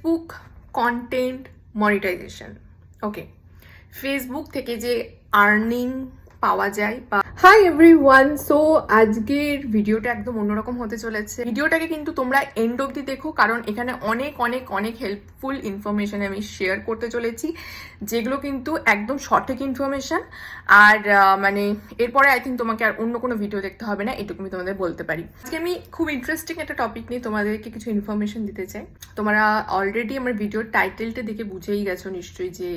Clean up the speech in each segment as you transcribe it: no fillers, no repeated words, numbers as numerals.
Facebook content monetization. Okay, Facebook থেকে যে earning পাওয়া যায় বা হাই এভরিওয়ান, সো আজকের ভিডিওটা একদম অন্যরকম হতে চলেছে। ভিডিওটাকে কিন্তু তোমরা এন্ড অবধি দেখো, কারণ এখানে অনেক অনেক অনেক হেল্পফুল ইনফরমেশন আমি শেয়ার করতে চলেছি, যেগুলো কিন্তু একদম সঠিক ইনফরমেশন। আর মানে এরপরে আই থিঙ্ক তোমাকে আর অন্য কোনো ভিডিও দেখতে হবে না, এটুকু আমি তোমাদের বলতে পারি। আজকে আমি খুব ইন্টারেস্টিং একটা টপিক নিয়ে তোমাদেরকে কিছু ইনফরমেশন দিতে চাই। তোমরা অলরেডি আমার ভিডিওর টাইটেলটা দেখে বুঝেই গেছো নিশ্চয়ই যে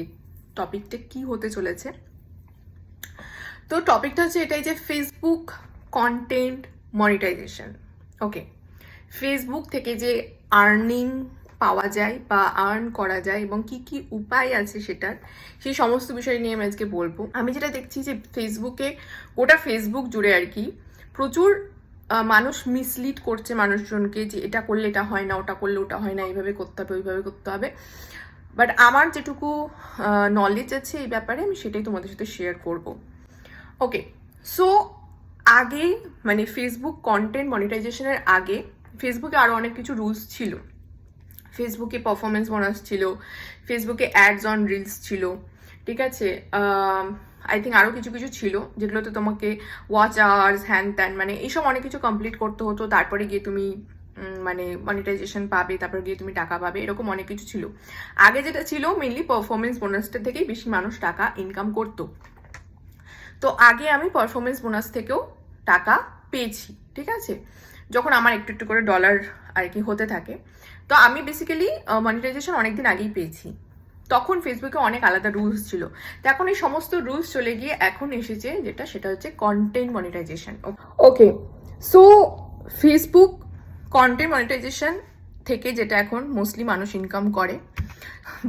টপিকটা কি হতে চলেছে। তো টপিকটা হচ্ছে এটাই যে Facebook content monetization. Okay, Facebook থেকে যে আর্নিং পাওয়া যায় বা আর্ন করা যায় এবং কি কি উপায় আছে সেটার, সেই সমস্ত বিষয় নিয়ে আমি আজকে বলবো। আমি যেটা দেখছি যে ফেসবুকে, গোটা ফেসবুক জুড়ে আর কি, প্রচুর মানুষ মিসলিড করছে মানুষজনকে যে এটা করলে এটা হয় না, ওটা করলে ওটা হয় না, এইভাবে করতে হবে ওইভাবে করতে হবে। বাট আমার যেটুকু নলেজ আছে এই ব্যাপারে, আমি সেটাই তোমাদের সাথে শেয়ার করবো। ওকে, সো আগে মানে ফেসবুক কন্টেন্ট মনিটাইজেশনের আগে ফেসবুকে আরও অনেক কিছু রুলস ছিল। ফেসবুকে পারফরমেন্স বোনাস ছিল, ফেসবুকে অ্যাডস অন রিলস ছিল, ঠিক আছে। আই থিঙ্ক আরও কিছু কিছু ছিল যেগুলোতে তোমাকে ওয়াচ আওয়ার্স হ্যান ত্যান মানে এইসব অনেক কিছু কমপ্লিট করতে হতো, তারপরে গিয়ে তুমি মানে মনিটাইজেশন পাবে, তারপর গিয়ে তুমি টাকা পাবে, এরকম অনেক কিছু ছিল। আগে যেটা ছিল মেনলি পারফরমেন্স বোনাসটা থেকেই বেশি মানুষ টাকা ইনকাম করতো। তো আগে আমি পারফরমেন্স বোনাস থেকেও টাকা পেয়েছি, ঠিক আছে, যখন আমার একটু একটু করে ডলার আর কি হতে থাকে। তো আমি বেসিক্যালি মনিটাইজেশন অনেকদিন আগেই পেয়েছি। তখন ফেসবুকে অনেক আলাদা রুলস ছিল। তো এখন এই সমস্ত রুলস চলে গিয়ে এখন এসেছে যেটা, সেটা হচ্ছে কন্টেন্ট মনিটাইজেশন। ওকে, সো ফেসবুক কন্টেন্ট মনিটাইজেশন থেকে যেটা এখন মোস্টলি মানুষ ইনকাম করে,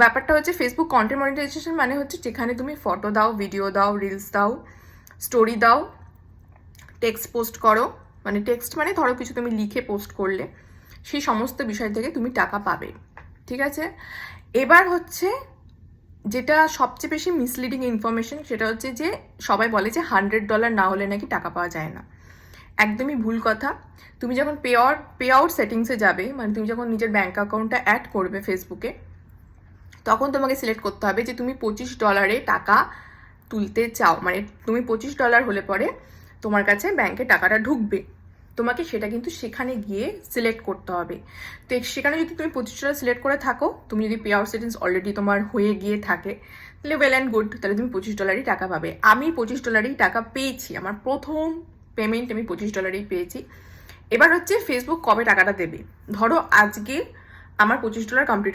ব্যাপারটা হচ্ছে ফেসবুক কন্টেন্ট মনিটাইজেশন মানে হচ্ছে যেখানে তুমি ফটো দাও, ভিডিও দাও, রিলস দাও, স্টোরি দাও, টেক্সট পোস্ট করো, মানে টেক্সট মানে ধরো কিছু তুমি লিখে পোস্ট করলে, সেই সমস্ত বিষয় থেকে তুমি টাকা পাবে, ঠিক আছে। এবার হচ্ছে যেটা সবচেয়ে বেশি মিসলিডিং ইনফরমেশন, সেটা হচ্ছে যে সবাই বলে যে $100 না হলে নাকি টাকা পাওয়া যায় না। একদমই ভুল কথা। তুমি যখন পে আউট সেটিংসে যাবে, মানে তুমি যখন নিজের ব্যাঙ্ক অ্যাকাউন্টটা অ্যাড করবে ফেসবুকে, তখন তোমাকে সিলেক্ট করতে হবে যে তুমি $25 টাকা তুলতে চাও, মানে তুমি $25 হলে পরে তোমার কাছে ব্যাংকে টাকাটা ঢুকবে। তোমাকে সেটা কিন্তু সেখানে গিয়ে সিলেক্ট করতে হবে। তো সেখানে যদি তুমি $25 সিলেক্ট করে থাকো, তুমি যদি পে আউট সেটিংস অলরেডি তোমার হয়ে গিয়ে থাকে, তাহলে ওয়েল অ্যান্ড গুড, তাহলে তুমি $25 টাকা পাবে। আমি $25 টাকা পেয়েছি, আমার প্রথম পেমেন্ট আমি $25 পেয়েছি। এবার হচ্ছে ফেসবুক কবে টাকাটা দেবে, ধরো আজকে আমার $25 কমপ্লিট হলো।